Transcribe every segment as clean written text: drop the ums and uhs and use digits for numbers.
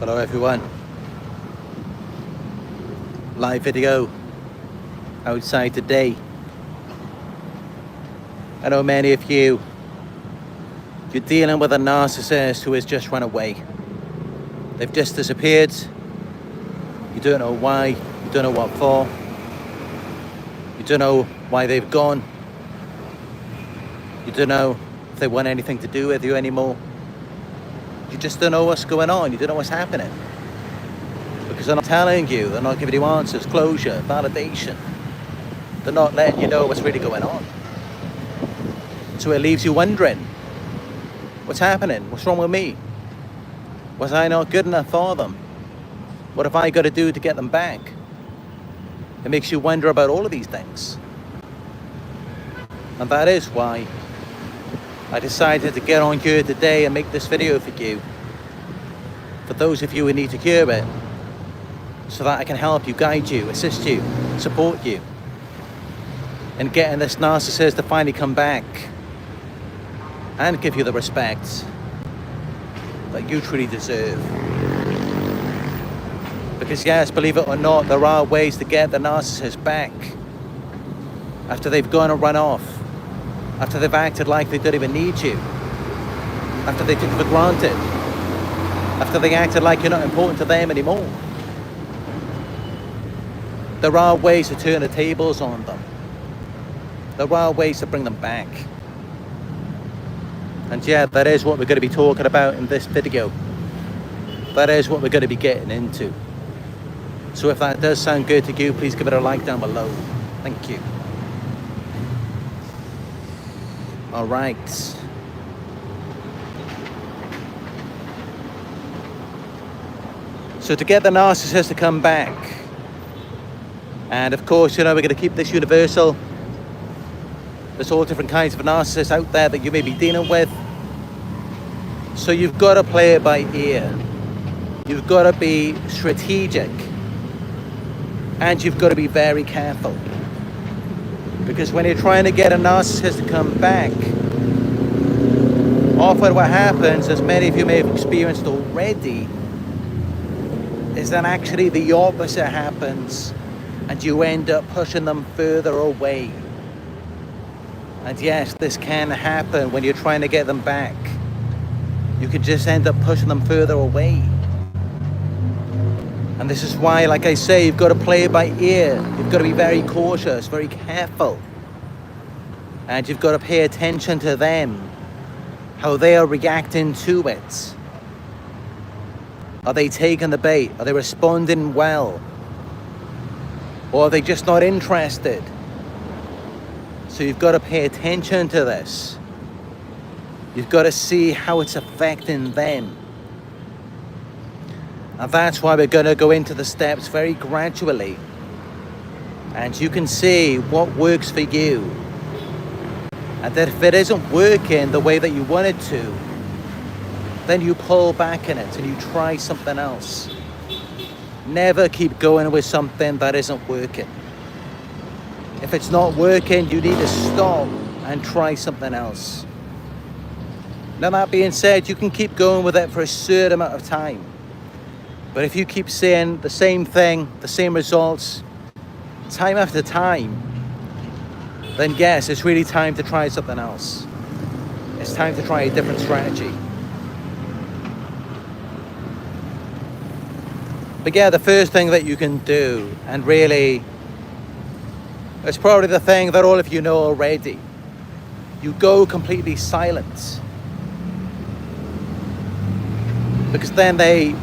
Hello everyone. Live video outside today. I know many of you're dealing with a narcissist who has just run away. They've just disappeared. You don't know why, you don't know what for. You don't know why they've gone. You don't know if they want anything to do with you anymore. You just don't know what's going on. You don't know what's happening. Because they're not telling you, they're not giving you answers, closure, validation. They're not letting you know what's really going on. So it leaves you wondering, what's happening? What's wrong with me? Was I not good enough for them? What have I got to do to get them back? It makes you wonder about all of these things. And that is why I decided to get on here today and make this video for you. For those of you who need to hear it, so that I can help you, guide you, assist you, support you in getting this narcissist to finally come back and give you the respect that you truly deserve. Because yes, believe it or not, there are ways to get the narcissist back after they've gone and run off, after they've acted like they don't even need you, after they took you for granted, after they acted like you're not important to them anymore. There are ways to turn the tables on them. There are ways to bring them back. And yeah, that is what we're going to be talking about in this video. That is what we're going to be getting into. So if that does sound good to you, please give it a like down below. Thank you. All right. So to get the narcissist to come back, and of course, we're going to keep this universal. There's all different kinds of narcissists out there that you may be dealing with. So you've got to play it by ear. You've got to be strategic. And you've got to be very careful. Because when you're trying to get a narcissist to come back, often what happens, as many of you may have experienced already, is that actually the opposite happens and you end up pushing them further away. And yes, this can happen when you're trying to get them back. You could just end up pushing them further away. And this is why, like I say, you've got to play it by ear. You've got to be very cautious, very careful. And you've got to pay attention to them, how they are reacting to it. Are they taking the bait? Are they responding well? Or are they just not interested? So you've got to pay attention to this. You've got to see how it's affecting them. And that's why we're going to go into the steps very gradually. And you can see what works for you. And that if it isn't working the way that you want it to, then you pull back in it and you try something else. Never keep going with something that isn't working. If it's not working, you need to stop and try something else. Now that being said, you can keep going with it for a certain amount of time. But if you keep saying the same thing, the same results, time after time, then yes, it's really time to try something else. It's time to try a different strategy. But yeah, the first thing that you can do, and really, it's probably the thing that all of you know already, you go completely silent. Because then they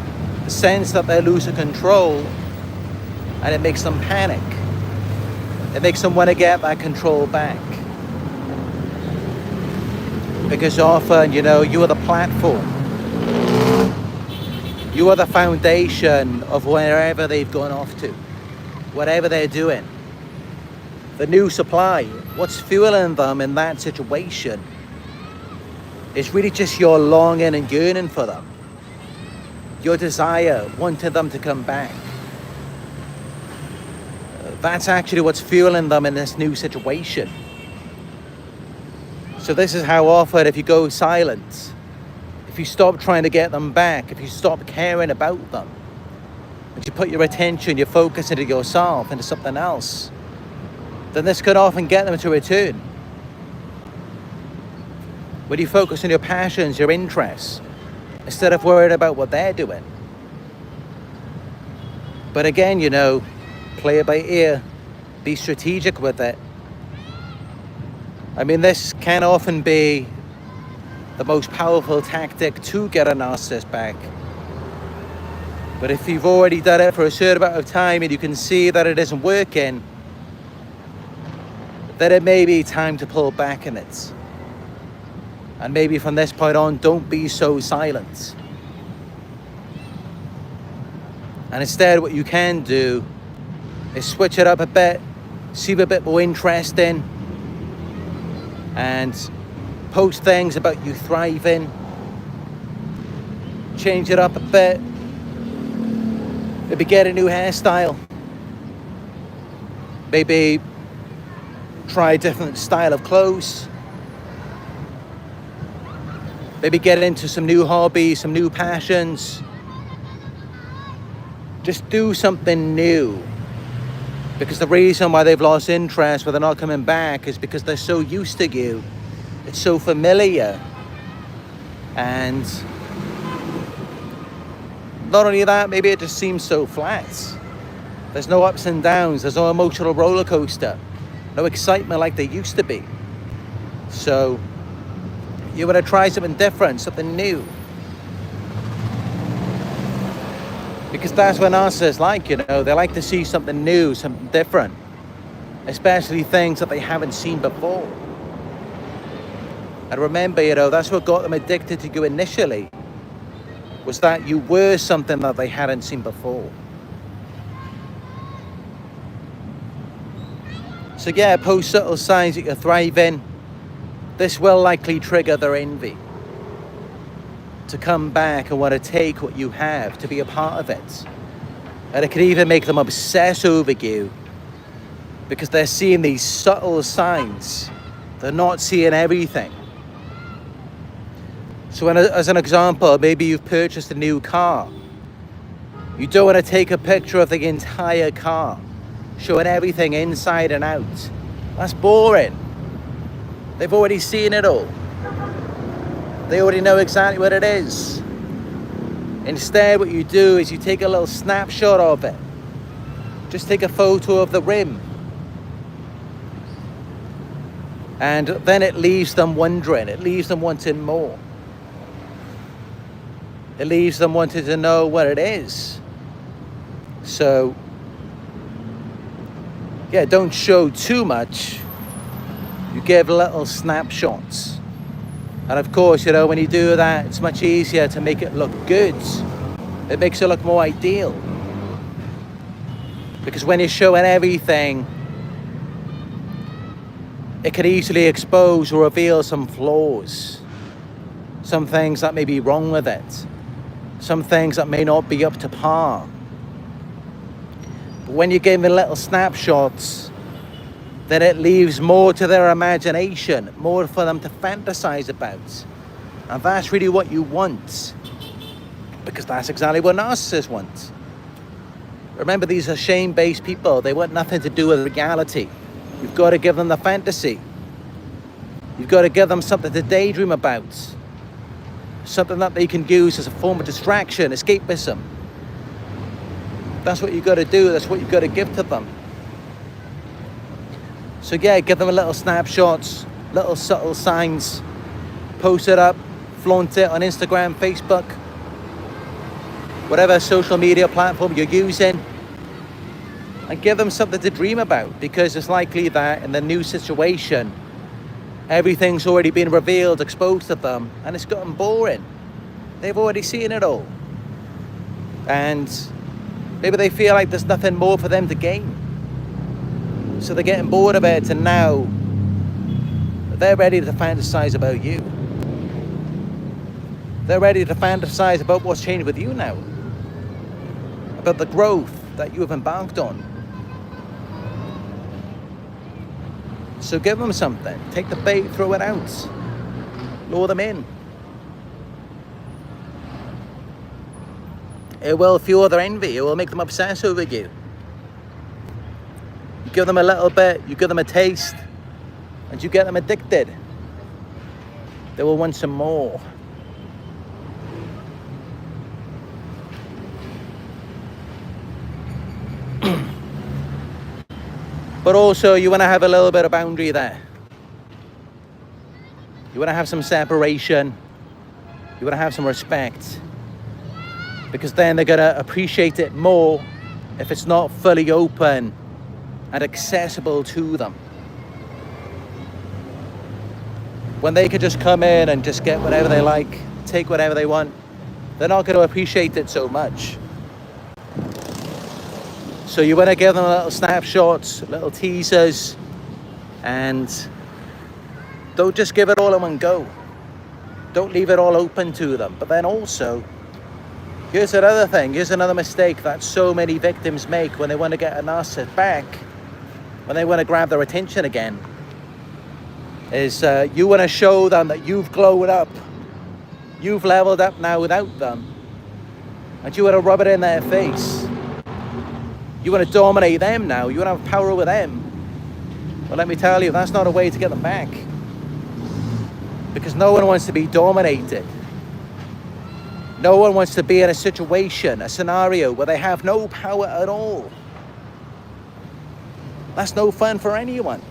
sense that they're losing control, and it makes them panic. It makes them want to get that control back. Because often, you are the platform. You are the foundation of wherever they've gone off to, whatever they're doing. The new supply, what's fueling them in that situation is really just your longing and yearning for them. Your desire, wanting them to come back. That's actually what's fueling them in this new situation. So this is how often, if you go silent, if if you stop trying to get them back, if you stop caring about them, and you put your attention, your focus into yourself, into something else, then this could often get them to return. When you focus on your passions, your interests, instead of worrying about what they're doing. But again, you know, play it by ear, be strategic with it. I mean, this can often be the most powerful tactic to get a narcissist back. But if you've already done it for a certain amount of time and you can see that it isn't working, then it may be time to pull back in it. And maybe from this point on, don't be so silent. And instead, what you can do is switch it up a bit, seem a bit more interesting, and post things about you thriving. Change it up a bit. Maybe get a new hairstyle. Maybe try a different style of clothes. Maybe get into some new hobbies, some new passions. Just do something new. Because the reason why they've lost interest, why they're not coming back, is because they're so used to you. It's so familiar. And not only that, maybe it just seems so flat. There's no ups and downs. There's no emotional roller coaster. No excitement like there used to be. So you want to try something different, something new. Because that's what narcissists like, you know. They like to see something new, something different. Especially things that they haven't seen before. And remember, you know, that's what got them addicted to you initially. Was that you were something that they hadn't seen before. So yeah, post subtle signs that you're thriving. This will likely trigger their envy. To come back and want to take what you have, to be a part of it. And it could even make them obsess over you. Because they're seeing these subtle signs. They're not seeing everything. So as an example, maybe you've purchased a new car. You don't want to take a picture of the entire car, showing everything inside and out. That's boring. They've already seen it all. They already know exactly what it is. Instead, what you do is you take a little snapshot of it. Just take a photo of the rim. And then it leaves them wondering. It leaves them wanting more. It leaves them wanting to know what it is. So, yeah, don't show too much. You give little snapshots. And of course, you know, when you do that, it's much easier to make it look good. It makes it look more ideal. Because when you're showing everything, it can easily expose or reveal some flaws. Some things that may be wrong with it. Some things that may not be up to par. But when you give them little snapshots, then it leaves more to their imagination, more for them to fantasize about. And that's really what you want. Because that's exactly what narcissists want. Remember, these are shame-based people. They want nothing to do with reality. You've got to give them the fantasy. You've got to give them something to daydream about. Something that they can use as a form of distraction, escapism. That's what you've got to do. That's what you've got to give to them. So yeah, give them a little snapshots, little subtle signs. Post it up, flaunt it on Instagram, Facebook, whatever social media platform you're using. And give them something to dream about, because it's likely that in the new situation, everything's already been revealed, exposed to them, and it's gotten boring. They've already seen it all. And maybe they feel like there's nothing more for them to gain. So they're getting bored of it, and now they're ready to fantasize about you. They're ready to fantasize about what's changed with you now. About the growth that you have embarked on. So give them something. Take the bait, throw it out. Lure them in. it will fuel their envy. It will make them obsess over you. You give them a little bit, you give them a taste, and you get them addicted. They will want some more. But also, you want to have a little bit of boundary there. You want to have some separation. You want to have some respect. Because then they're going to appreciate it more if it's not fully open and accessible to them. When they could just come in and just get whatever they like, take whatever they want, they're not going to appreciate it so much. So you want to give them little snapshots, little teasers, and don't just give it all in one go. Don't leave it all open to them. But then also, here's another thing, here's another mistake that so many victims make when they want to get a narcissist back, when they want to grab their attention again, is you want to show them that you've glowed up, you've leveled up now without them, and you want to rub it in their face. You want to dominate them now. You want to have power over them. Well, let me tell you, that's not a way to get them back. Because no one wants to be dominated. No one wants to be in a situation, a scenario where they have no power at all. That's no fun for anyone.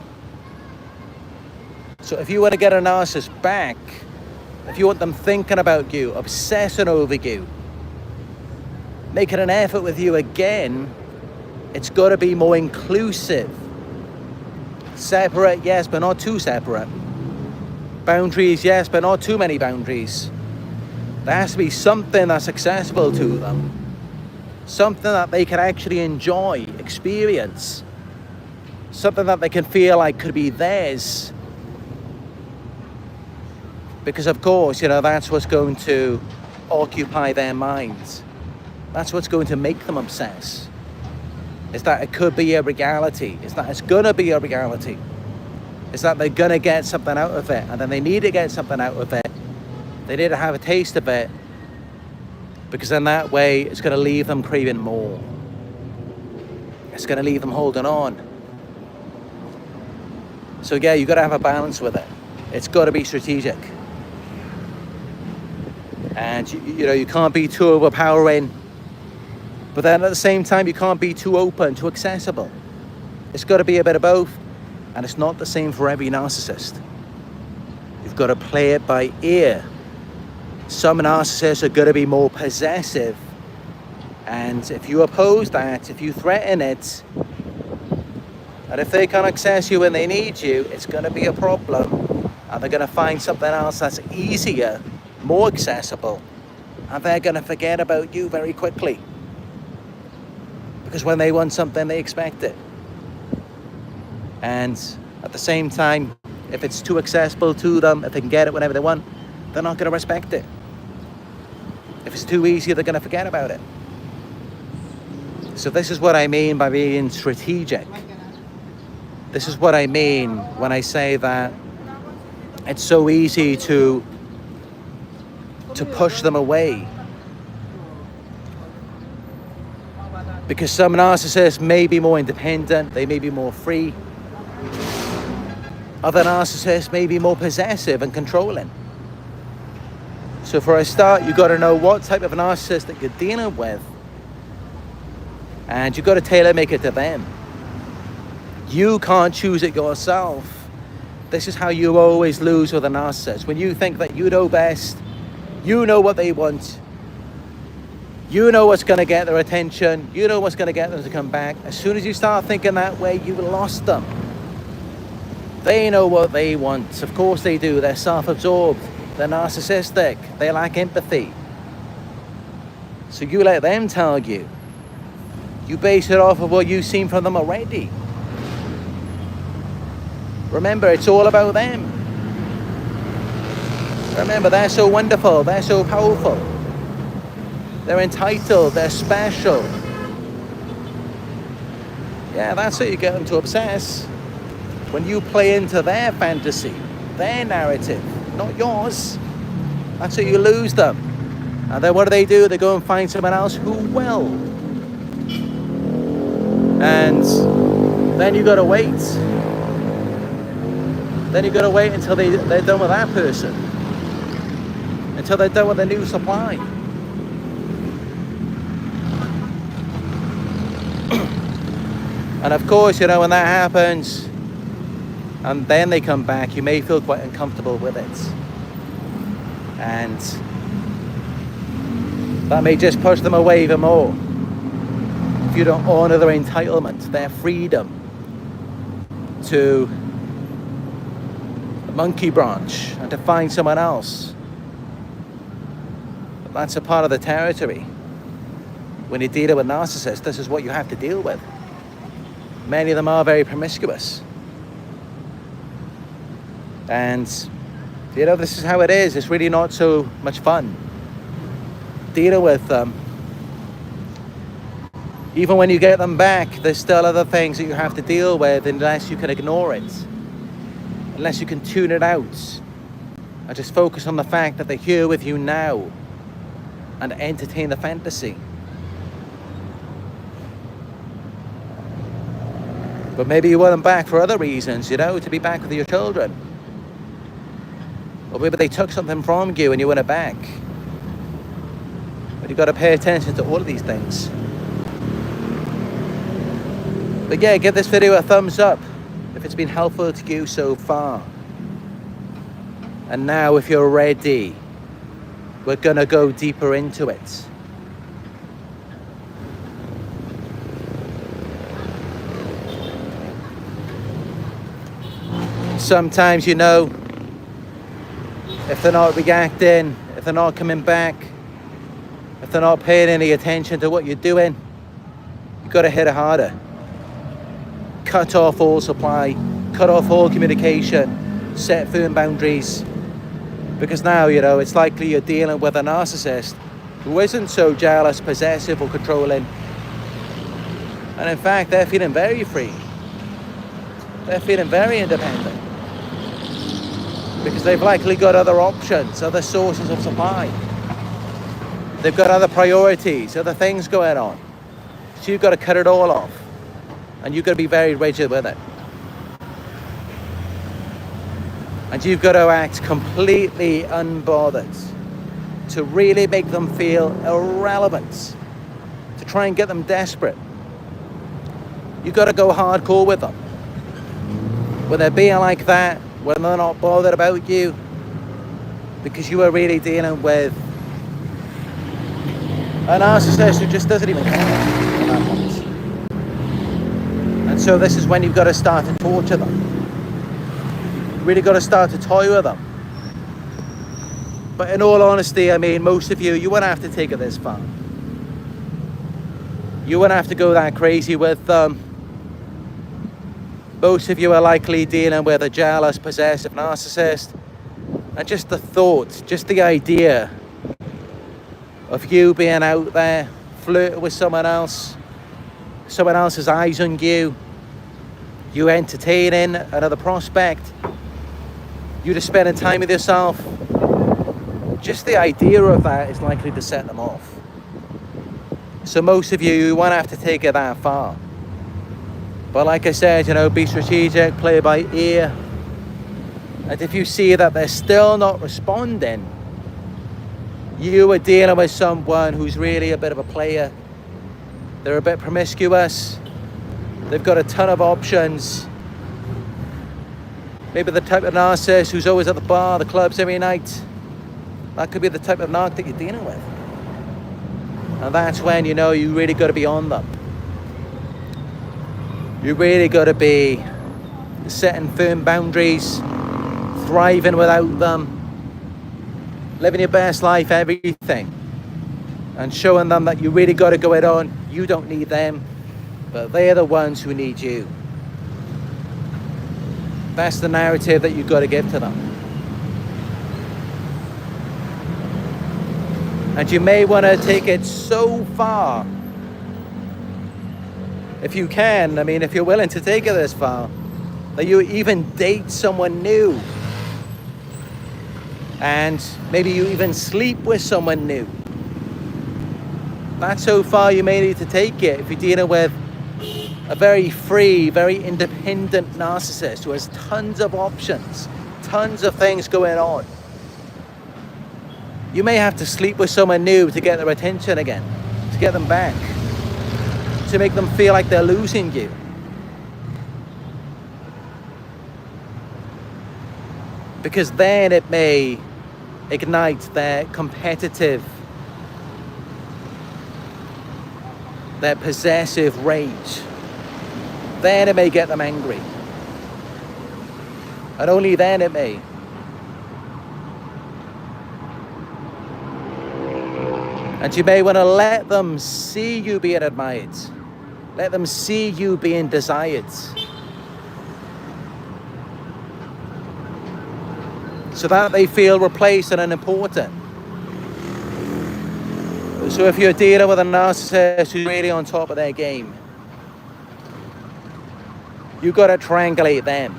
So if you want to get a narcissist back, if you want them thinking about you, obsessing over you, making an effort with you again, it's got to be more inclusive. Separate, yes, but not too separate. Boundaries, yes, but not too many boundaries. There has to be something that's accessible to them. Something that they can actually enjoy, experience. Something that they can feel like could be theirs. Because of course, that's what's going to occupy their minds. That's what's going to make them obsess. Is that it could be a reality. Is that it's going to be a reality. Is that they're going to get something out of it. And then they need to get something out of it. They need to have a taste of it. Because in that way, it's going to leave them craving more. It's going to leave them holding on. So yeah, you've got to have a balance with it. It's got to be strategic. And you can't be too overpowering. But then at the same time, you can't be too open, too accessible. It's got to be a bit of both. And it's not the same for every narcissist. You've got to play it by ear. Some narcissists are going to be more possessive. And if you oppose that, if you threaten it, and if they can't access you when they need you, it's going to be a problem. And they're going to find something else that's easier, more accessible. And they're going to forget about you very quickly. Because when they want something, they expect it. And at the same time, if it's too accessible to them, if they can get it whenever they want, they're not going to respect it. If it's too easy, they're going to forget about it. So this is what I mean by being strategic. This is what I mean when I say that it's so easy to push them away. Because some narcissists may be more independent, they may be more free. Other narcissists may be more possessive and controlling. So for a start, you've got to know what type of narcissist that you're dealing with. And you've got to tailor make it to them. You can't choose it yourself. This is how you always lose with a narcissist. When you think that you know best, you know what they want, you know what's going to get their attention, you know what's going to get them to come back. As soon as you start thinking that way, you've lost them. They know what they want. Of course they do. They're self-absorbed. They're narcissistic. They lack empathy. So you let them tell you. You base it off of what you've seen from them already. Remember, it's all about them. Remember, they're so wonderful. They're so powerful. They're entitled. They're special. Yeah, that's how you get them to obsess. When you play into their fantasy, their narrative, not yours, that's how you lose them. And then what do? They go and find someone else who will. And then you gotta wait. Then you gotta wait until they're done with that person. Until they're done with the new supply. And of course, when that happens, and then they come back, you may feel quite uncomfortable with it. And that may just push them away even more. If you don't honor their entitlement, their freedom to the monkey branch and to find someone else. But that's a part of the territory. When you're dealing with narcissists, this is what you have to deal with. Many of them are very promiscuous. And, this is how it is. It's really not so much fun dealing with them. Even when you get them back, there's still other things that you have to deal with unless you can ignore it. Unless you can tune it out. And just focus on the fact that they're here with you now. And entertain the fantasy. But maybe you want them back for other reasons, to be back with your children. Or maybe they took something from you and you want it back. But you've got to pay attention to all of these things. But yeah, give this video a thumbs up if it's been helpful to you so far. And now, if you're ready, we're gonna go deeper into it. Sometimes, if they're not reacting, if they're not coming back, if they're not paying any attention to what you're doing, you've got to hit it harder. Cut off all supply, cut off all communication, set firm boundaries. Because now, it's likely you're dealing with a narcissist who isn't so jealous, possessive, or controlling. And in fact, they're feeling very free. They're feeling very independent. Because they've likely got other options, other sources of supply. They've got other priorities, other things going on. So you've got to cut it all off. And you've got to be very rigid with it. And you've got to act completely unbothered to really make them feel irrelevant, to try and get them desperate. You've got to go hardcore with them. When they're being like that, when they're not bothered about you, because you are really dealing with a narcissist who just doesn't even care at that point. And so this is when you've got to start to torture them. You've really got to start to toy with them. But in all honesty, most of you wouldn't have to take it this far. You wouldn't have to go that crazy with them. Most of you are likely dealing with a jealous, possessive narcissist. And just the thought, just the idea of you being out there, flirting with someone else's eyes on you, you entertaining another prospect, you just spending time with yourself, just the idea of that is likely to set them off. So most of you won't have to take it that far. But like I said, be strategic, play by ear. And if you see that they're still not responding, you are dealing with someone who's really a bit of a player. They're a bit promiscuous. They've got a ton of options. Maybe the type of narcissist who's always at the bar, the clubs every night. That could be the type of narc that you're dealing with. And that's when, you really got to be on them. You really got to be setting firm boundaries, thriving without them, living your best life, everything. And showing them that you really got to go it on. You don't need them, but they're the ones who need you. That's the narrative that you've got to give to them. And you may want to take it so far, if you can, if you're willing to take it this far, that you even date someone new. And maybe you even sleep with someone new. That's so far you may need to take it if you're dealing with a very free, very independent narcissist who has tons of options, tons of things going on. You may have to sleep with someone new to get their attention again, to get them back, to make them feel like they're losing you. Because then it may ignite their competitive, their possessive rage. Then it may get them angry. And only then it may. And you may want to let them see you being admired. Let them see you being desired. So that they feel replaced and unimportant. So if you're dealing with a narcissist who's really on top of their game, you got to triangulate them.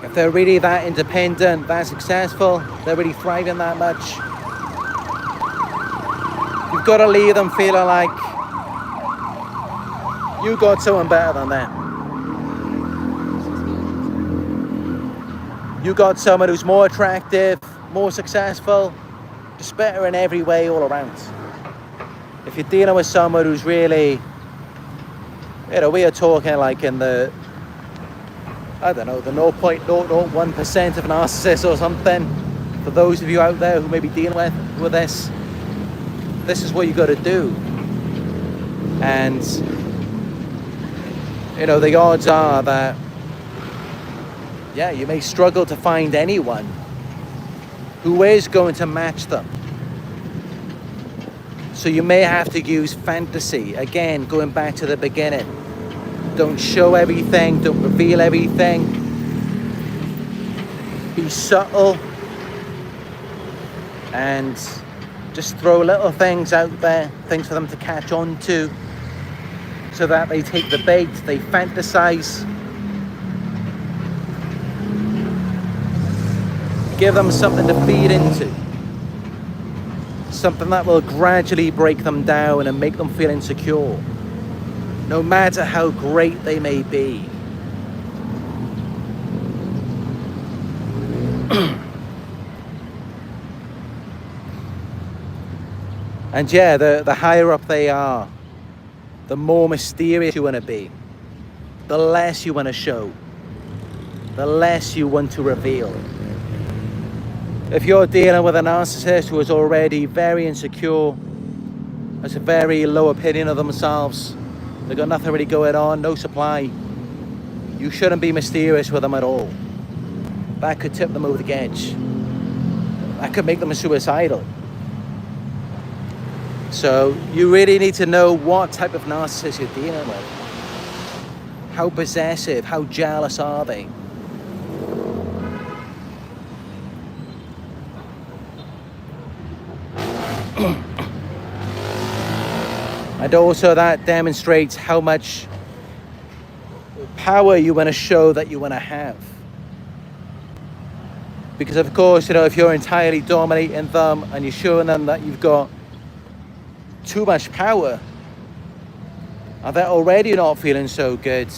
If they're really that independent, that successful, they're really thriving that much, you've got to leave them feeling like you got someone better than them. You got someone who's more attractive, more successful, just better in every way all around. If you're dealing with someone who's really, we are talking like in the, the 0.001% of narcissists or something. For those of you out there who may be dealing with this is what you got to do. And, the odds are that, you may struggle to find anyone who is going to match them. So you may have to use fantasy. Again, going back to the beginning. Don't show everything, don't reveal everything. Be subtle. And just throw little things out there, things for them to catch on to, so that they take the bait, they fantasize. Give them something to feed into. Something that will gradually break them down and make them feel insecure, no matter how great they may be. And the higher up they are, the more mysterious you want to be, the less you want to show, the less you want to reveal. If you're dealing with a narcissist who is already very insecure, has a very low opinion of themselves, they've got nothing really going on, no supply, you shouldn't be mysterious with them at all. That could tip them over the edge. That could make them suicidal. So you really need to know what type of narcissist you're dealing with. How possessive, how jealous are they? And also that demonstrates how much power you want to show that you want to have. Because of course, if you're entirely dominating them and you're showing them that you've got too much power, and they're already not feeling so good,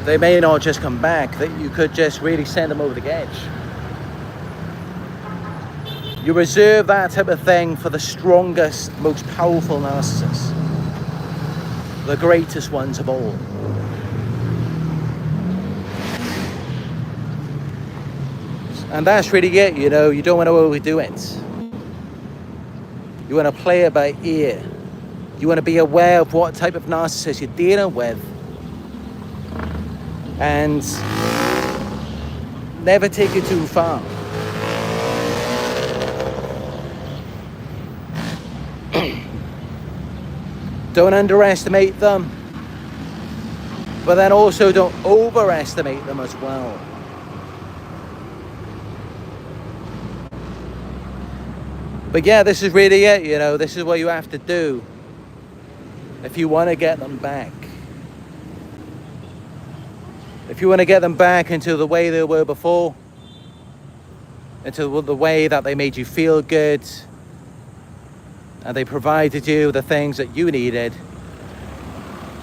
they may not just come back, that you could just really send them over the edge. You reserve that type of thing for the strongest, most powerful narcissists, the greatest ones of all. And that's really it, you don't want to overdo it. You want to play it by ear. You want to be aware of what type of narcissist you're dealing with. And never take it too far. Don't underestimate them, but then also don't overestimate them as well. But this is really it, this is what you have to do if you want to get them back. If you want to get them back into the way they were before, into the way that they made you feel good, and they provided you the things that you needed,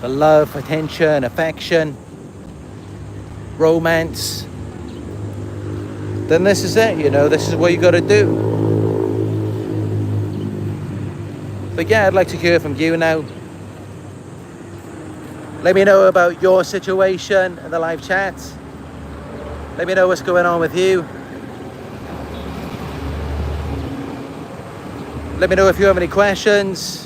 the love, attention, affection, romance, then this is it, this is what you got to do. But yeah, I'd like to hear from you now. Let me know about your situation in the live chat. Let me know what's going on with you. Let me know if you have any questions.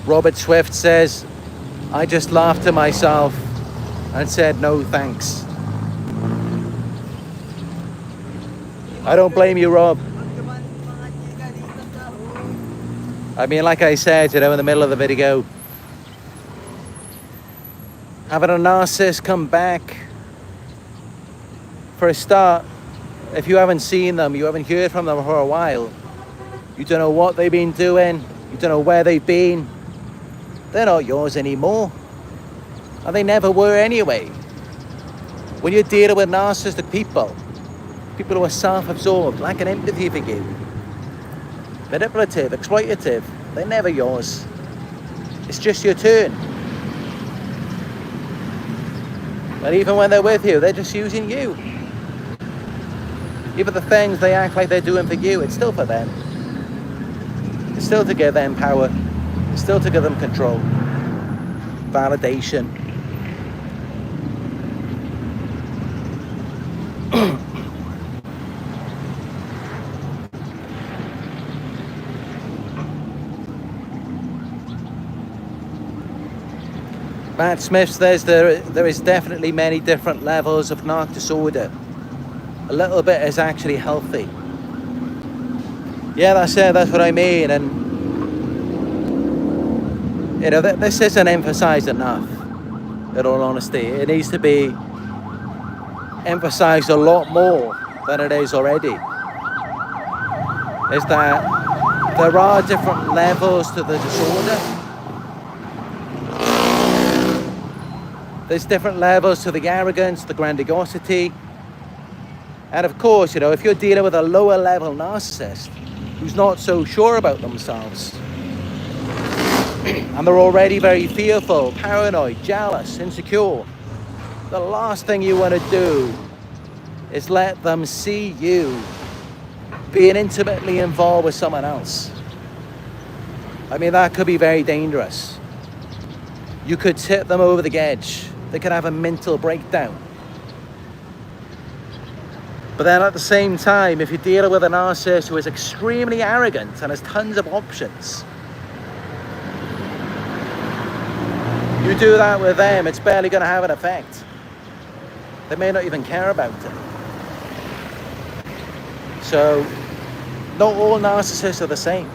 Robert Swift says, I just laughed to myself and said no thanks. I don't blame you, Rob. I mean, like I said, in the middle of the video, having a narcissist come back, for a start, if you haven't seen them, you haven't heard from them for a while, you don't know what they've been doing, you don't know where they've been, they're not yours anymore. And they never were anyway. When you're dealing with narcissistic people who are self-absorbed, lacking empathy for you, manipulative, exploitative, they're never yours. It's just your turn. And even when they're with you, they're just using you. Even the things they act like they're doing for you, it's still for them. It's still to give them power. It's still to give them control. Validation. Matt Smith says there is definitely many different levels of narc disorder. A little bit is actually healthy. Yeah, that's it. That's what I mean. And this isn't emphasized enough. In all honesty, it needs to be emphasized a lot more than it is already. Is that there are different levels to the disorder. There's different levels to the arrogance, the grandiosity. And of course, if you're dealing with a lower level narcissist who's not so sure about themselves, and they're already very fearful, paranoid, jealous, insecure, the last thing you want to do is let them see you being intimately involved with someone else. I mean, that could be very dangerous. You could tip them over the edge. They could have a mental breakdown. But then at the same time, if you're dealing with a narcissist who is extremely arrogant and has tons of options, you do that with them, it's barely going to have an effect. They may not even care about it. So, not all narcissists are the same.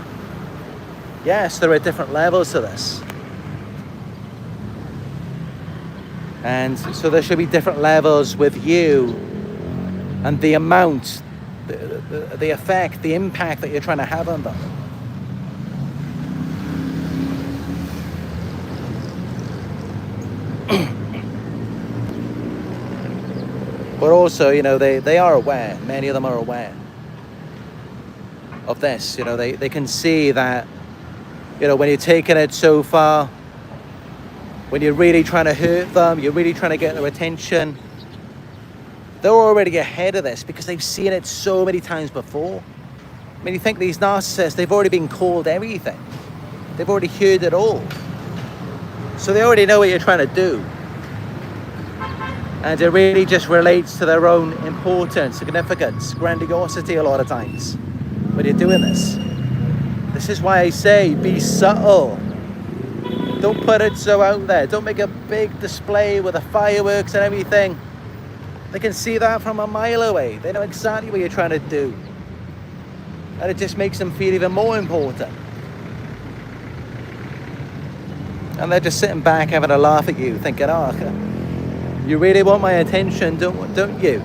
Yes, there are different levels to this. And so there should be different levels with you, and the amount, the effect, the impact that you're trying to have on them. But also, they are aware, many of them are aware of this. They can see that, when you're taking it so far, when you're really trying to hurt them, you're really trying to get their attention, they're already ahead of this because they've seen it so many times before. I mean, you think these narcissists, they've already been called everything. They've already heard it all. So they already know what you're trying to do. And it really just relates to their own importance, significance, grandiosity a lot of times when you're doing this. This is why I say be subtle. Don't put it so out there. Don't make a big display with the fireworks and everything. They can see that from a mile away. They know exactly what you're trying to do. And it just makes them feel even more important. And they're just sitting back having a laugh at you, thinking, oh, you really want my attention, don't you?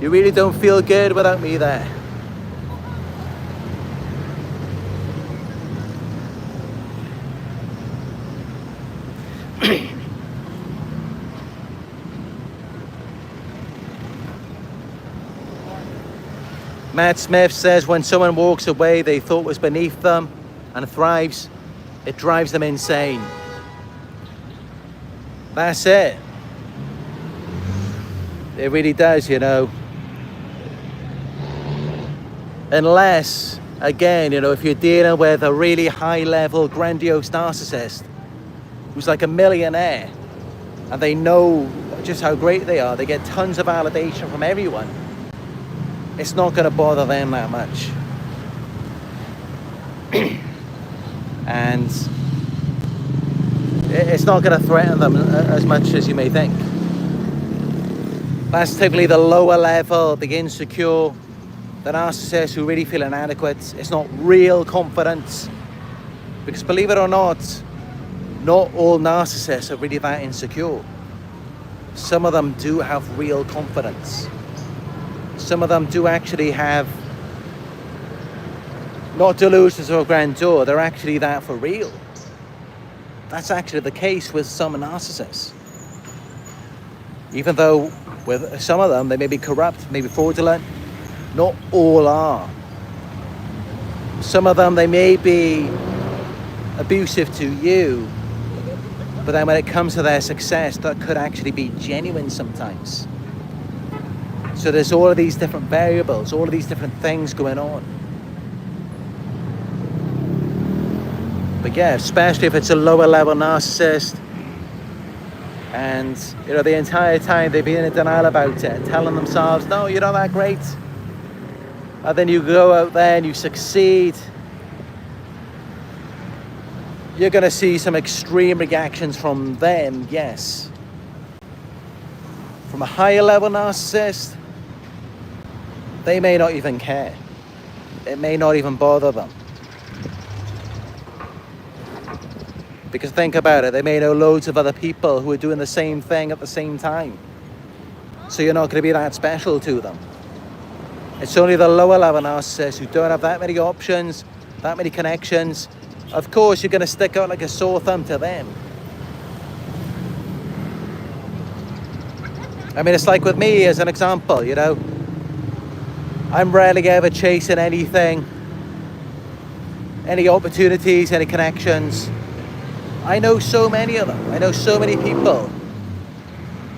You really don't feel good without me there. Matt Smith says when someone walks away they thought was beneath them and thrives, it drives them insane. That's it. It really does, you know. Unless, again, you know, if you're dealing with a really high-level, grandiose narcissist who's like a millionaire and they know just how great they are, they get tons of validation from everyone, it's not going to bother them that much. And it's not going to threaten them as much as you may think. That's typically the lower level, the insecure, the narcissists who really feel inadequate. It's not real confidence. Because believe it or not all narcissists are really that insecure. Some of them do have real confidence. Some of them do actually have not delusions of grandeur, they're actually that for real. That's actually the case with some narcissists. Even though with some of them, they may be corrupt, maybe fraudulent, not all are. Some of them, they may be abusive to you, but then when it comes to their success, that could actually be genuine sometimes. So there's all of these different variables, all of these different things going on. But yeah, especially if it's a lower level narcissist, and you know, the entire time they've been in denial about it, telling themselves, no, you're not that great. And then you go out there and you succeed. You're going to see some extreme reactions from them, yes. From a higher level narcissist, they may not even care. It may not even bother them. Because think about it, they may know loads of other people who are doing the same thing at the same time. So you're not going to be that special to them. It's only the lower level narcissists who don't have that many options, that many connections. Of course, you're going to stick out like a sore thumb to them. I mean, it's like with me as an example, you know. I'm rarely ever chasing anything, any opportunities, any connections. I know so many of them. I know so many people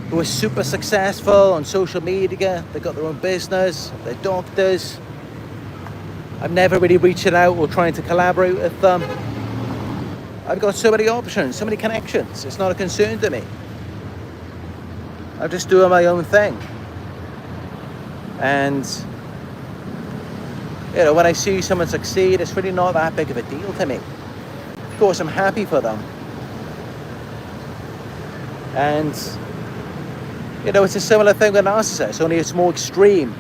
who are super successful on social media. They've got their own business, they're doctors. I'm never really reaching out or trying to collaborate with them. I've got so many options, so many connections. It's not a concern to me. I'm just doing my own thing. And, you know, when I see someone succeed, it's really not that big of a deal to me. Of course, I'm happy for them. And, you know, it's a similar thing with narcissists, only it's more extreme.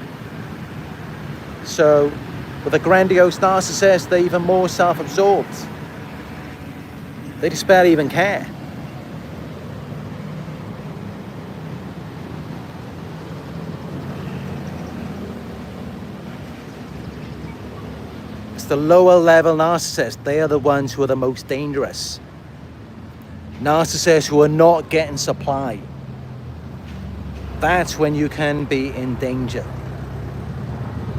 So, with a grandiose narcissist, they're even more self-absorbed. They just barely even care. It's the lower level narcissists, they are the ones who are the most dangerous. Narcissists who are not getting supply. That's when you can be in danger.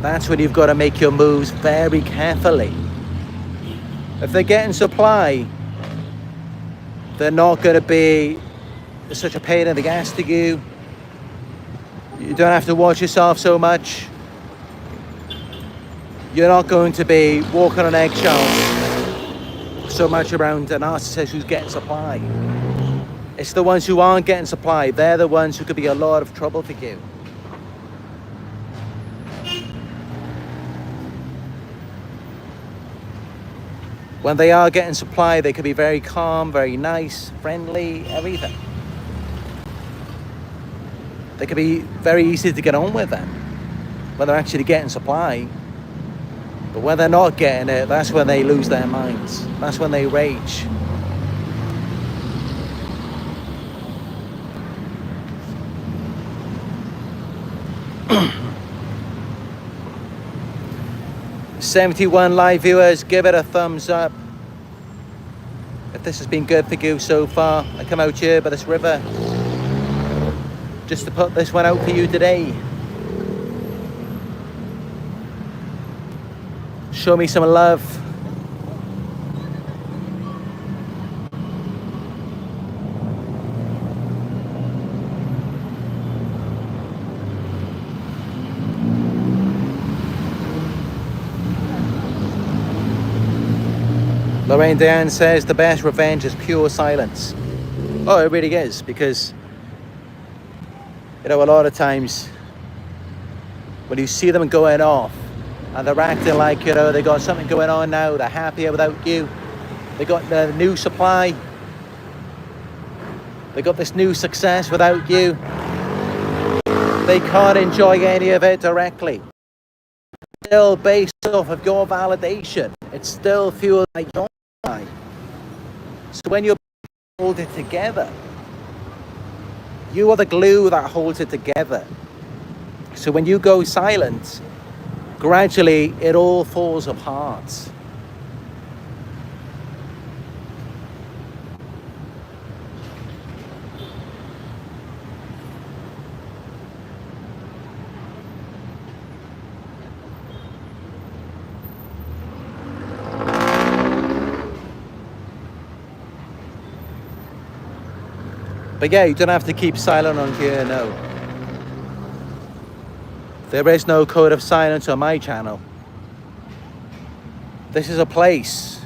That's when you've got to make your moves very carefully. If they're getting supply, they're not going to be such a pain in the ass to you. You don't have to watch yourself so much. You're not going to be walking on eggshells so much around a narcissist who's getting supply. It's the ones who aren't getting supply. They're the ones who could be a lot of trouble for you. When they are getting supply, they can be very calm, very nice, friendly, everything. They can be very easy to get on with them when they're actually getting supply. But when they're not getting it, that's when they lose their minds. That's when they rage. 71 live viewers, give it a thumbs up if this has been good for you so far. I come out here by this river just to put this one out for you today. Show me some love. Lorraine Diane says the best revenge is pure silence. Oh, it really is, because you know, a lot of times when you see them going off and they're acting like, you know, they got something going on now, they're happier without you, they got the new supply, they got this new success without you, they can't enjoy any of it directly. Still based off of your validation, it still feels like your lie. So when you hold it together, you are the glue that holds it together. So when you go silent, gradually it all falls apart. But yeah, you don't have to keep silent on here, no. There is no code of silence on my channel. This is a place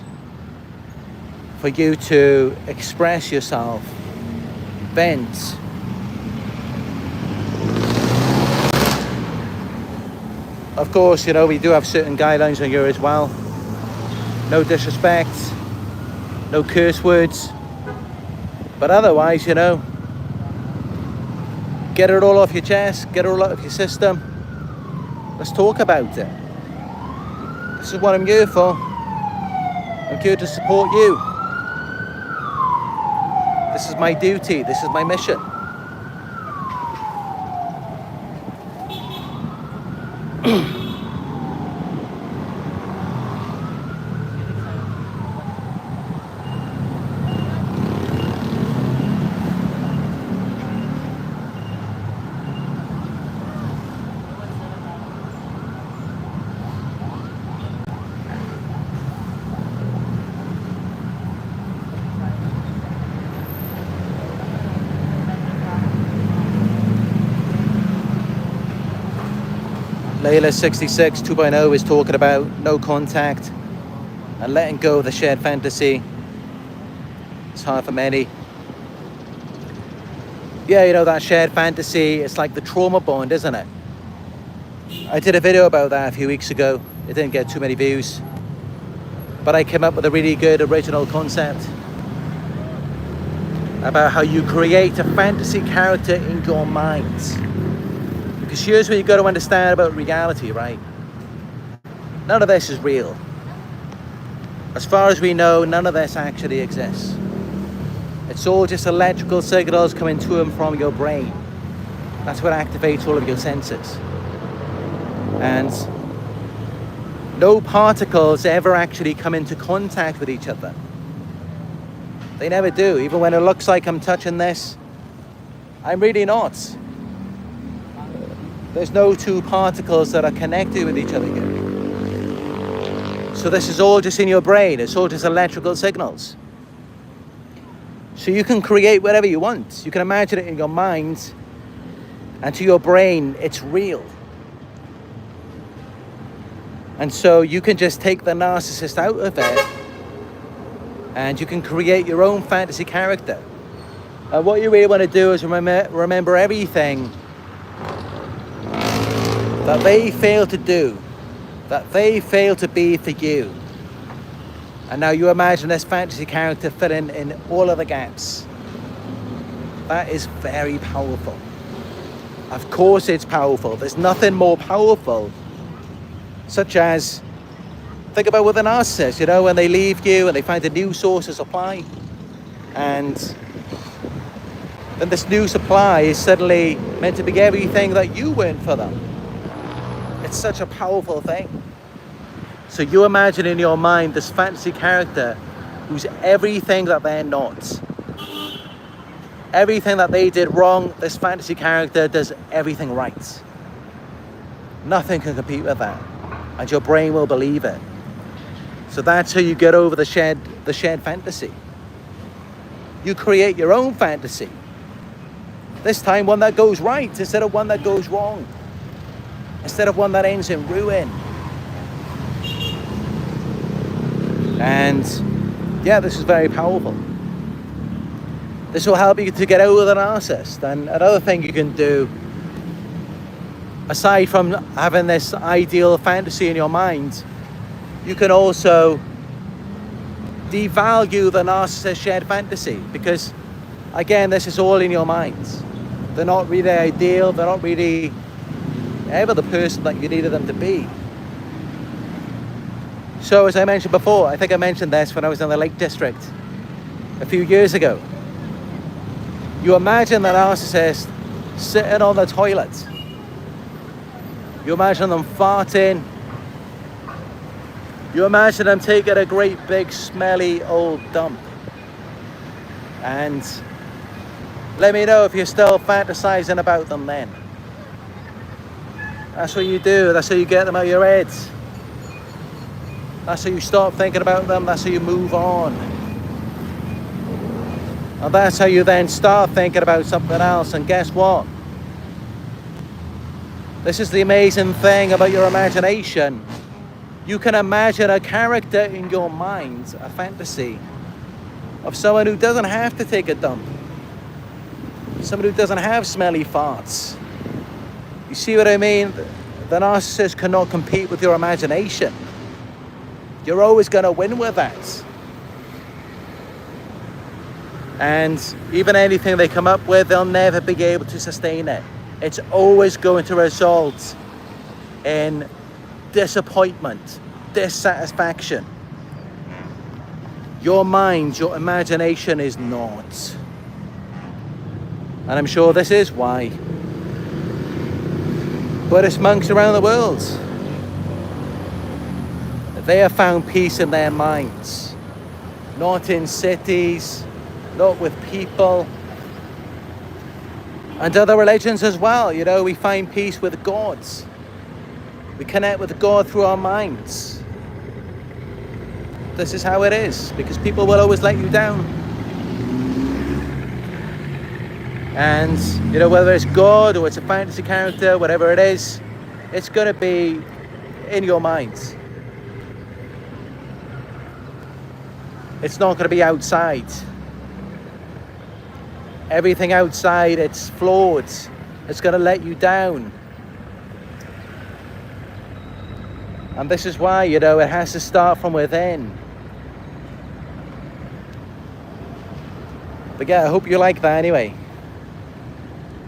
for you to express yourself, vent. Of course, you know, we do have certain guidelines on here as well. No disrespect, no curse words. But otherwise, you know, get it all off your chest, get it all out of your system. Let's talk about it. This is what I'm here for. I'm here to support you. This is my duty, this is my mission. Layla 66 2.0 is talking about no contact and letting go of the shared fantasy. It's hard for many. Yeah, you know, that shared fantasy, it's like the trauma bond, isn't it? I did a video about that a few weeks ago. It didn't get too many views, but I came up with a really good original concept about how you create a fantasy character in your mind. Because here's what you've got to understand about reality, right? None of this is real. As far as we know, none of this actually exists. It's all just electrical signals coming to and from your brain. That's what activates all of your senses. And no particles ever actually come into contact with each other. They never do. Even when it looks like I'm touching this, I'm really not. There's no two particles that are connected with each other here. So this is all just in your brain. It's all just electrical signals. So you can create whatever you want. You can imagine it in your mind, and to your brain, it's real. And so you can just take the narcissist out of it, and you can create your own fantasy character. And what you really want to do is remember everything that they fail to do, that they fail to be for you. And now you imagine this fantasy character filling in all of the gaps. That is very powerful. Of course it's powerful. There's nothing more powerful, such as, think about with a narcissist, you know, when they leave you and they find a new source of supply, and then this new supply is suddenly meant to be everything that you weren't for them. It's such a powerful thing. So you imagine in your mind this fantasy character who's everything that they're not. Everything that they did wrong, this fantasy character does everything right. Nothing can compete with that. And your brain will believe it. So that's how you get over the shared fantasy. You create your own fantasy. This time one that goes right instead of one that goes wrong. Instead of one that ends in ruin. And yeah, this is very powerful. This will help you to get over the narcissist. And another thing you can do, aside from having this ideal fantasy in your mind, you can also devalue the narcissist shared fantasy, because again, this is all in your minds. They're not really ideal, they're not really ever the person that you needed them to be. So as I mentioned before, I think I mentioned this when I was in the Lake District a few years ago. You imagine the narcissist sitting on the toilet. You imagine them farting. You imagine them taking a great big smelly old dump. And let me know if you're still fantasizing about them then. That's what you do. That's how you get them out of your head. That's how you stop thinking about them. That's how you move on. And that's how you then start thinking about something else. And guess what? This is the amazing thing about your imagination. You can imagine a character in your mind, a fantasy, of someone who doesn't have to take a dump. Someone who doesn't have smelly farts. You see what I mean? The narcissist cannot compete with your imagination. You're always going to win with that. And even anything they come up with, they'll never be able to sustain it. It's always going to result in disappointment, dissatisfaction. Your mind, your imagination is not. And I'm sure this is why Buddhist monks around the world, they have found peace in their minds. Not in cities, not with people. And other religions as well, you know, we find peace with gods. We connect with God through our minds. This is how it is, because people will always let you down. And, you know, whether it's God or it's a fantasy character, whatever it is, it's going to be in your minds. It's not going to be outside. Everything outside, it's flawed. It's going to let you down. And this is why, you know, it has to start from within. But yeah, I hope you like that anyway.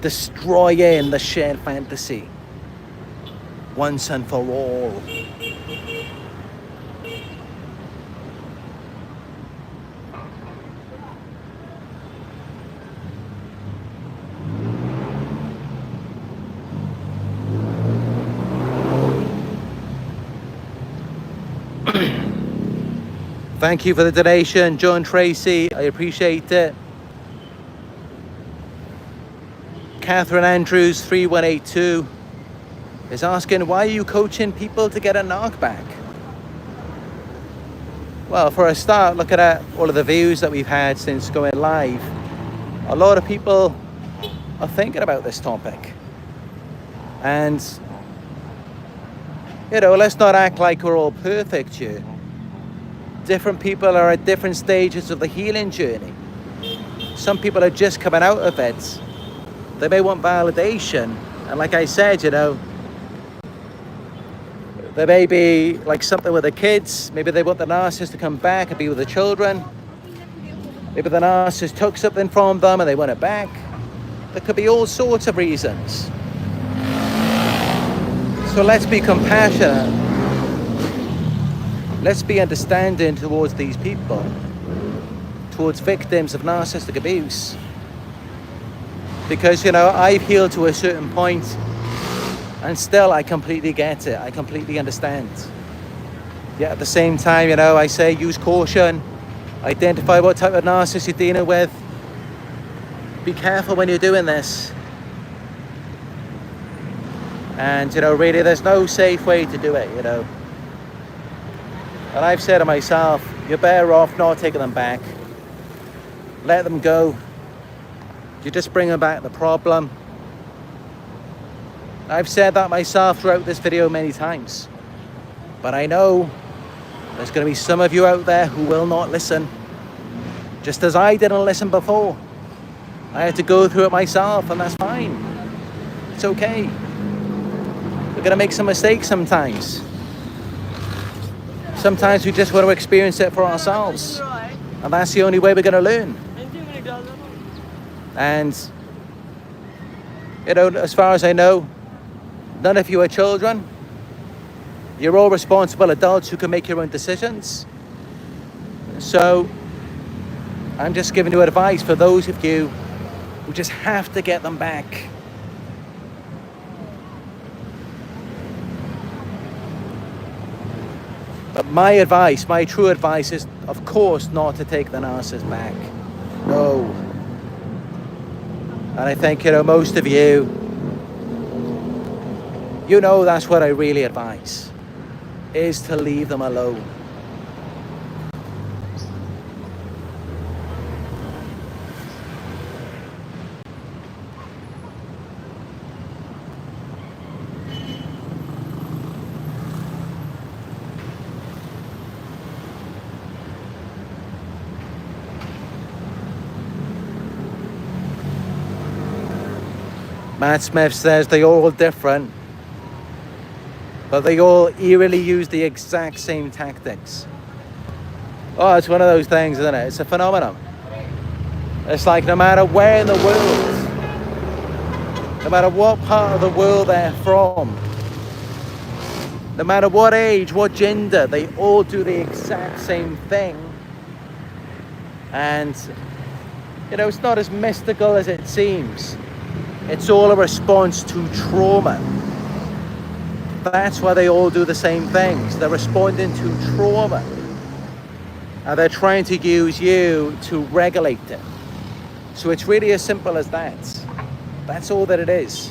Destroying the shared fantasy once and for all. Thank you for the donation, John Tracy. I appreciate it. Catherine Andrews 3182 is asking, why are you coaching people to get a narc back? Well, for a start, looking at all of the views that we've had since going live, a lot of people are thinking about this topic. And, you know, let's not act like we're all perfect here. Different people are at different stages of the healing journey. Some people are just coming out of it. They may want validation. And like I said, you know, there may be like something with the kids. Maybe they want the narcissist to come back and be with the children. Maybe the narcissist took something from them and they want it back. There could be all sorts of reasons. So let's be compassionate. Let's be understanding towards these people, towards victims of narcissistic abuse. Because, you know, I've healed to a certain point and still I completely get it. I completely understand. Yet at the same time, you know, I say use caution, identify what type of narcissist you're dealing with. Be careful when you're doing this. And, you know, really there's no safe way to do it, you know. And I've said to myself, you're better off not taking them back. Let them go. You just bring them back the problem. I've said that myself throughout this video many times. But I know there's going to be some of you out there who will not listen. Just as I didn't listen before. I had to go through it myself, and that's fine. It's okay. We're going to make some mistakes sometimes. Sometimes we just want to experience it for ourselves. And that's the only way we're going to learn. And, you know, as far as I know, none of you are children. You're all responsible adults who can make your own decisions. So, I'm just giving you advice for those of you who just have to get them back. But my advice, my true advice is, of course, not to take the narcissist back. No. And I think, you know, most of you, you know that's what I really advise, is to leave them alone. Matt Smith says they're all different, but they all eerily use the exact same tactics. Oh, it's one of those things, isn't it? It's a phenomenon. It's like no matter where in the world, no matter what part of the world they're from, no matter what age, what gender, they all do the exact same thing. And, you know, it's not as mystical as it seems. It's all a response to trauma. That's why they all do the same things. They're responding to trauma. And they're trying to use you to regulate it. So it's really as simple as that. That's all that it is.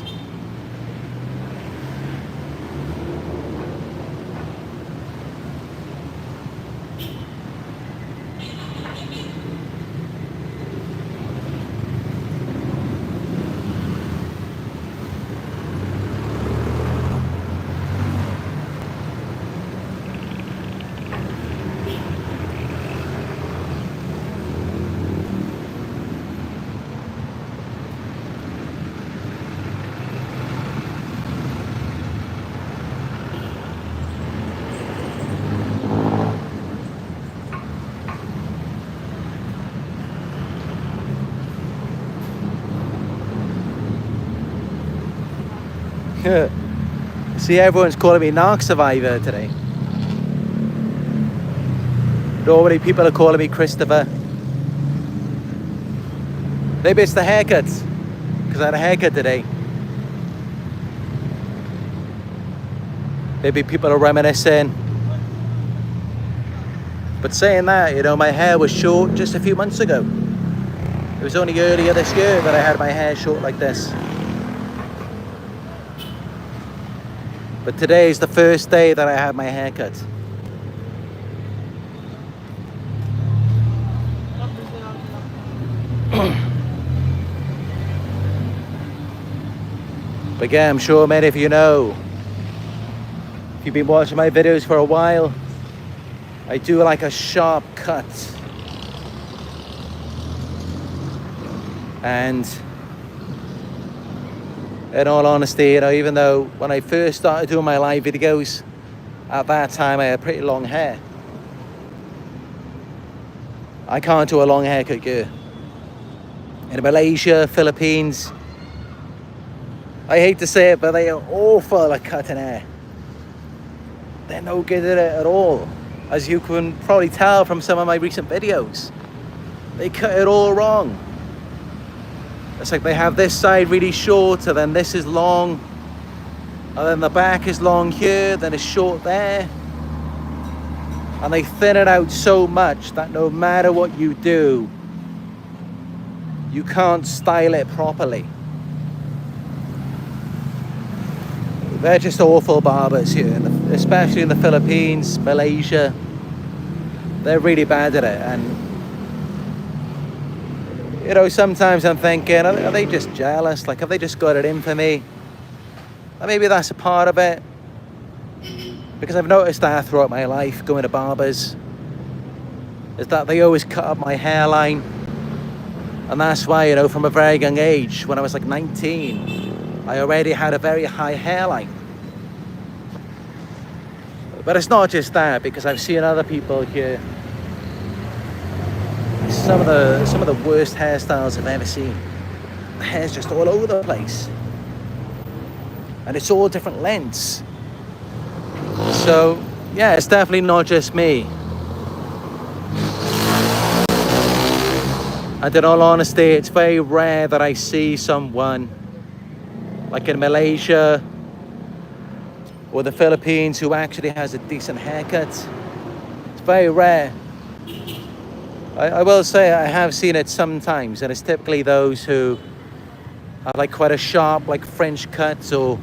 See, everyone's calling me Narc Survivor today. Normally people are calling me Christopher. Maybe it's the haircut, because I had a haircut today. Maybe people are reminiscing. But saying that, you know, my hair was short just a few months ago. It was only earlier this year that I had my hair short like this. But today is the first day that I had my hair cut. But yeah, I'm sure many of you know, if you've been watching my videos for a while, I do like a sharp cut. And in all honesty, you know, even though when I first started doing my live videos, at that time I had pretty long hair. I can't do a long haircut, girl. In Malaysia, Philippines, I hate to say it, but they are awful at cutting hair. They're no good at it at all. As you can probably tell from some of my recent videos. They cut it all wrong. It's like they have this side really short, and then this is long, and then the back is long here, then it's short there. And they thin it out so much that no matter what you do, you can't style it properly. They're just awful barbers here, especially in the Philippines, Malaysia. They're really bad at it. And, you know, sometimes I'm thinking, are they just jealous? Like, have they just got it in for me? And maybe that's a part of it. Because I've noticed that throughout my life, going to barbers, is that they always cut up my hairline. And that's why, you know, from a very young age, when I was like 19, I already had a very high hairline. But it's not just that, because I've seen other people here, some of the worst hairstyles I've ever seen. The hair's just all over the place. And it's all different lengths. So, yeah, it's definitely not just me. And in all honesty, it's very rare that I see someone like in Malaysia or the Philippines who actually has a decent haircut. It's very rare. I will say I have seen it sometimes, and it's typically those who have like quite a sharp like French cut or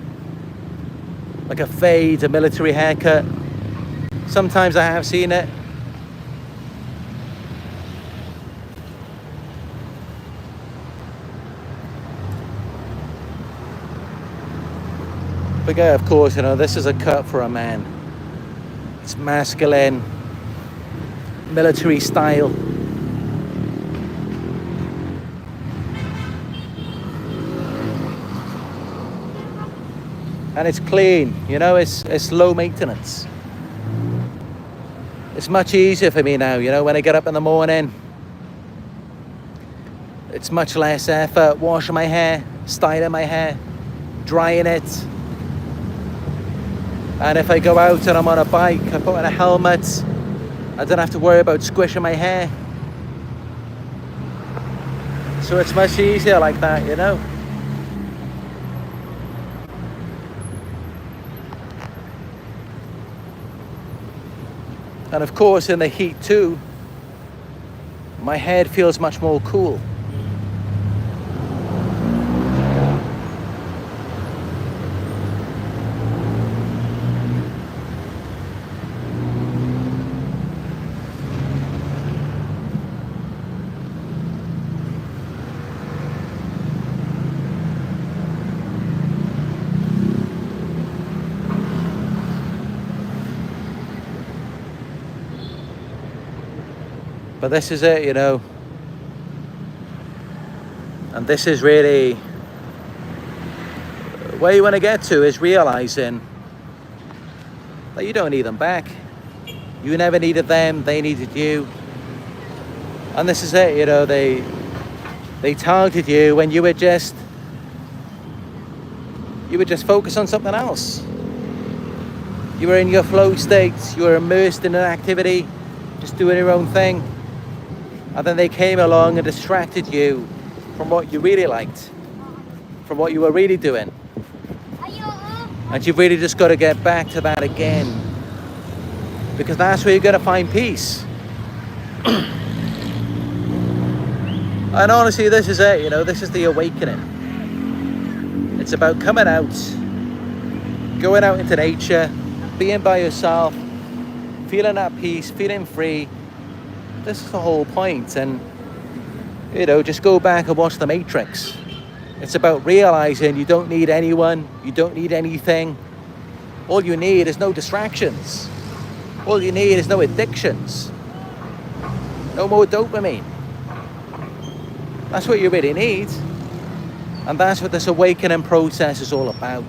like a fade, a military haircut. Sometimes I have seen it. But yeah, of course, you know, this is a cut for a man. It's masculine, military style. And it's clean, you know, it's low maintenance. It's much easier for me now, you know, when I get up in the morning. It's much less effort washing my hair, styling my hair, drying it. And if I go out and I'm on a bike, I put on a helmet. I don't have to worry about squishing my hair. So it's much easier like that, you know. And of course, in the heat too, my head feels much more cool. But this is it, you know. And this is really where you want to get to, is realizing that you don't need them back. You never needed them, they needed you. And this is it, you know, they targeted you when you were just focused on something else. You were in your flow state, you were immersed in an activity, just doing your own thing. And then they came along and distracted you from what you really liked, from what you were really doing. And you've really just got to get back to that again, because that's where you're going to find peace. And honestly, this is it, you know, this is the awakening. It's about coming out, going out into nature, being by yourself, feeling at peace, feeling free. This is the whole point. And, you know, just go back and watch The Matrix. It's about realizing you don't need anyone, you don't need anything. All you need is no distractions. All you need is no addictions. No more dopamine. That's what you really need. And that's what this awakening process is all about.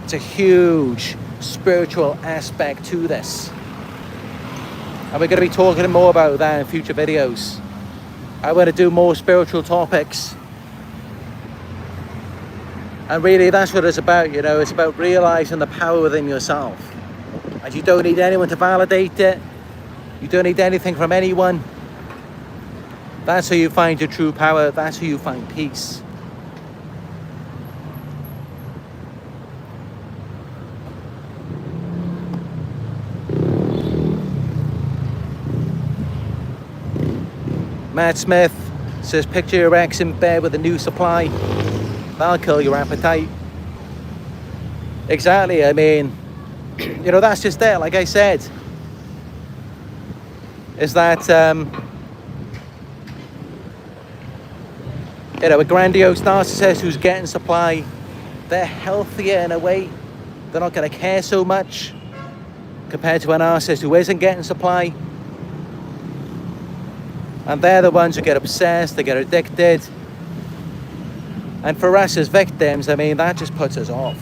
It's a huge spiritual aspect to this. And we're going to be talking more about that in future videos. I want to do more spiritual topics. And really, that's what it's about, you know. It's about realizing the power within yourself. And you don't need anyone to validate it. You don't need anything from anyone. That's how you find your true power. That's how you find peace. Matt Smith says, picture your ex in bed with a new supply. That'll kill your appetite. Exactly, I mean, you know, that's just it. Like I said, is that, you know, a grandiose narcissist who's getting supply, they're healthier in a way. They're not going to care so much compared to a narcissist who isn't getting supply. And they're the ones who get obsessed, they get addicted. And for us as victims, I mean, that just puts us off.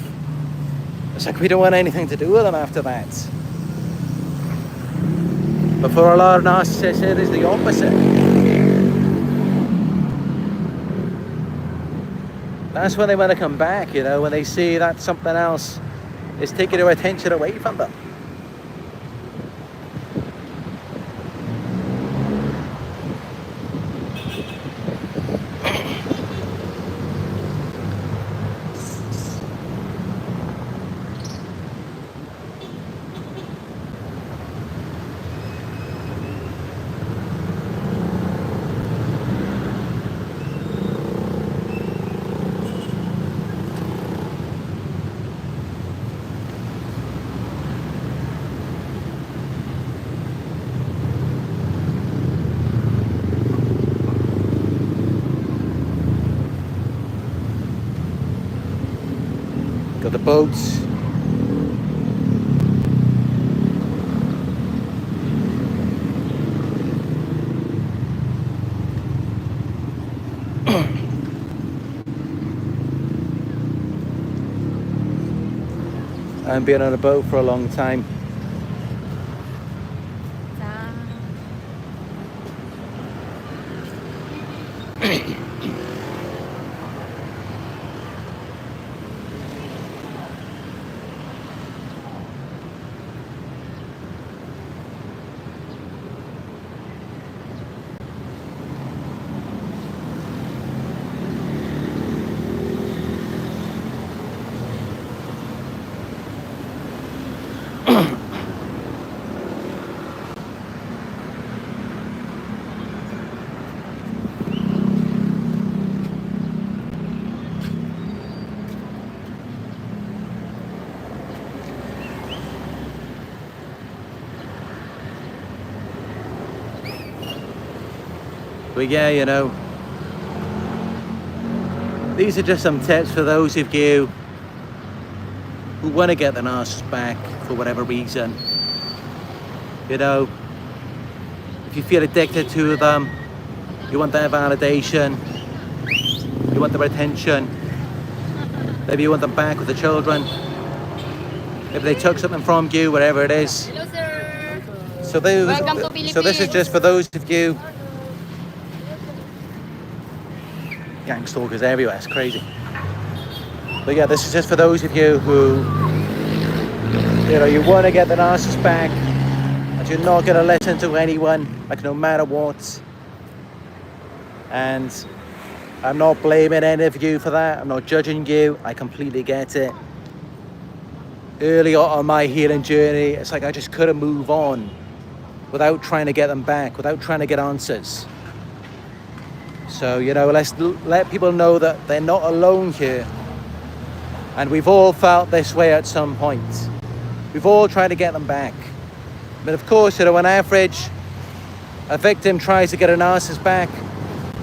It's like we don't want anything to do with them after that. But for a lot of narcissists, it is the opposite. That's when they want to come back, you know, when they see that something else is taking their attention away from them. Got the boats. I've been on a boat for a long time. But yeah, you know, these are just some tips for those of you who want to get the narcissist back for whatever reason. You know, if you feel addicted to them, you want their validation, you want their attention, maybe you want them back with the children, maybe they took something from you, whatever it is. Hello, sir. So this is just for those of you. Gang stalkers everywhere, it's crazy. But yeah, this is just for those of you who, you know, you want to get the narcissist back and you're not going to listen to anyone, like no matter what. And I'm not blaming any of you for that. I'm not judging you. I completely get it. Early on my healing journey, it's like I just couldn't move on without trying to get them back, without trying to get answers. So, you know, let's let people know that they're not alone here. And we've all felt this way at some point. We've all tried to get them back. But of course, you know, on average, a victim tries to get a narcissist back,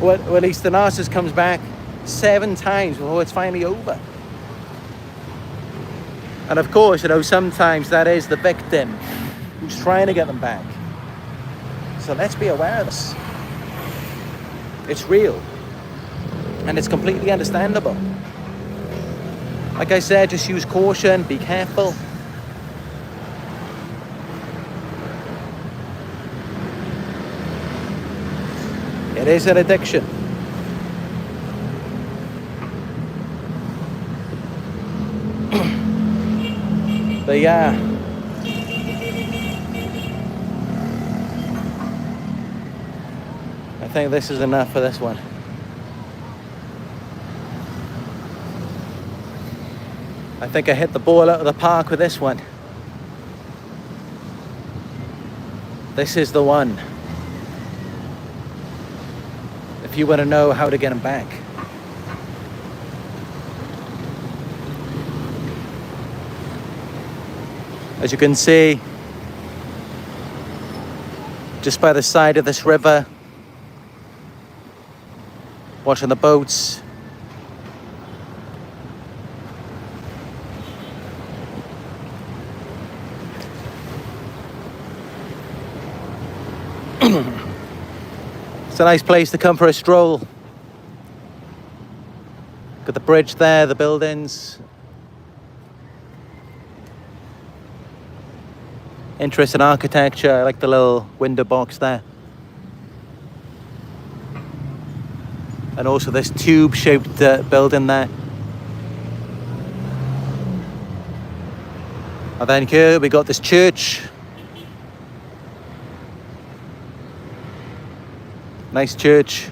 or at least the narcissist comes back 7 times before it's finally over. And of course, you know, sometimes that is the victim who's trying to get them back. So let's be aware of this. It's real. And it's completely understandable. Like I said, just use caution, be careful. It is an addiction. But yeah. I think this is enough for this one. I think I hit the ball out of the park with this one. This is the one. if you want to know how to get them back. As you can see, just by the side of this river, watching the boats. It's a nice place to come for a stroll. Got the bridge there, the buildings. Interesting architecture. I like the little window box there. And also this tube-shaped building there. And then here we got this church. Nice church.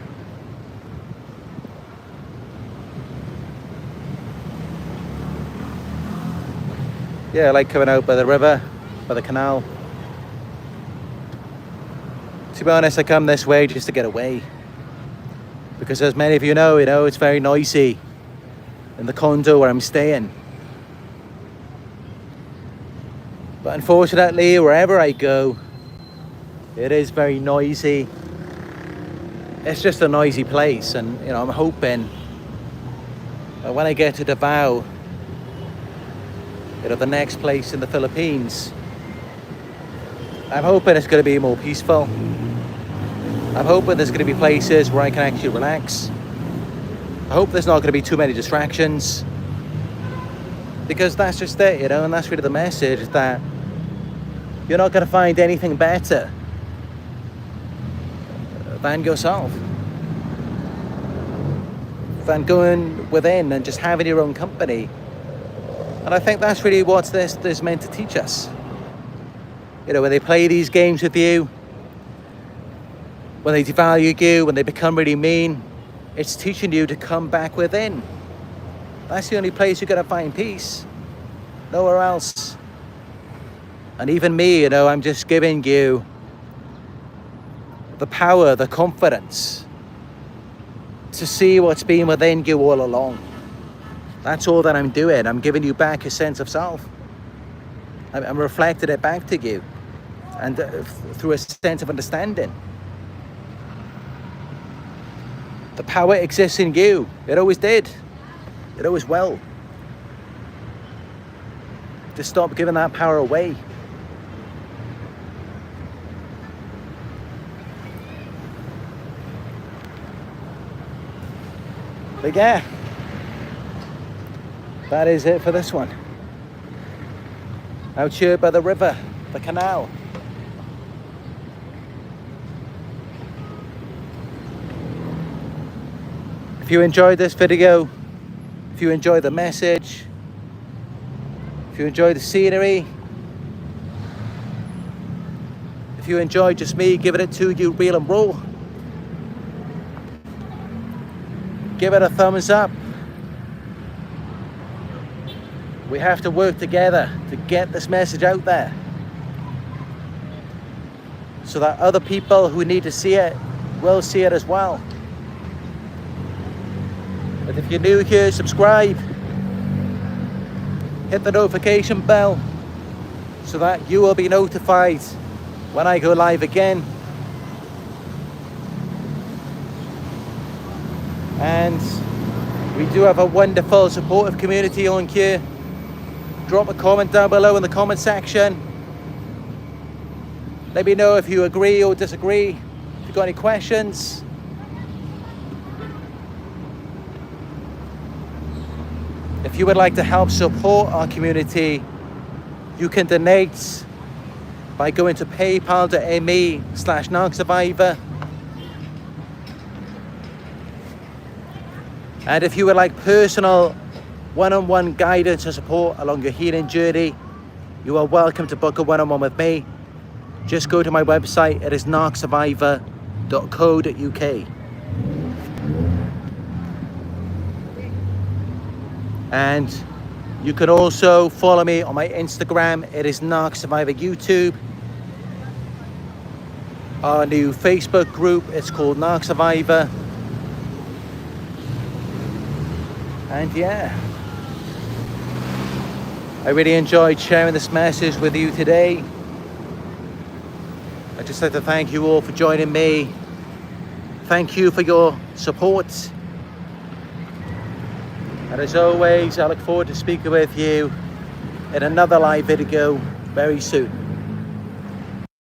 Yeah, I like coming out by the river, by the canal. To be honest, I come this way just to get away. Because as many of you know, it's very noisy in the condo where I'm staying. But unfortunately, wherever I go, it is very noisy. It's just a noisy place, and I'm hoping that when I get to Davao, the next place in the Philippines, I'm hoping it's going to be more peaceful. I'm hoping there's going to be places where I can actually relax. I hope there's not going to be too many distractions, because that's just it, and that's really the message, that you're not going to find anything better than yourself, than going within and just having your own company. And I think that's really what this is meant to teach us. When they play these games with you, when they devalue you, when they become really mean, it's teaching you to come back within. That's the only place you're going to find peace. Nowhere else. And even me, I'm just giving you the power, the confidence to see what's been within you all along. That's all that I'm doing. I'm giving you back a sense of self. I'm reflecting it back to you, and through a sense of understanding. The power exists in you. It always did. It always will. Just stop giving that power away. But yeah, that is it for this one. Out here by the river, the canal. If you enjoyed this video, if you enjoyed the message, if you enjoyed the scenery, if you enjoyed just me giving it to you real and raw, give it a thumbs up. We have to work together to get this message out there, so that other people who need to see it will see it as well. And if you're new here, subscribe. Hit the notification bell so that you will be notified when I go live again. And we do have a wonderful supportive community on here. Drop a comment down below in the comment section. Let me know if you agree or disagree. If you've got any questions. If you would like to help support our community, you can donate by going to paypal.me/Narc Survivor. And if you would like personal one-on-one guidance and support along your healing journey, you are welcome to book a one-on-one with me. Just go to my website. It is narcsurvivor.co.uk. And you can also follow me on my Instagram. It is Narc Survivor YouTube. Our new Facebook group, it's called Narc Survivor. And yeah, I really enjoyed sharing this message with you today. I'd just like to thank you all for joining me. Thank you for your support. And as always, I look forward to speaking with you in another live video very soon.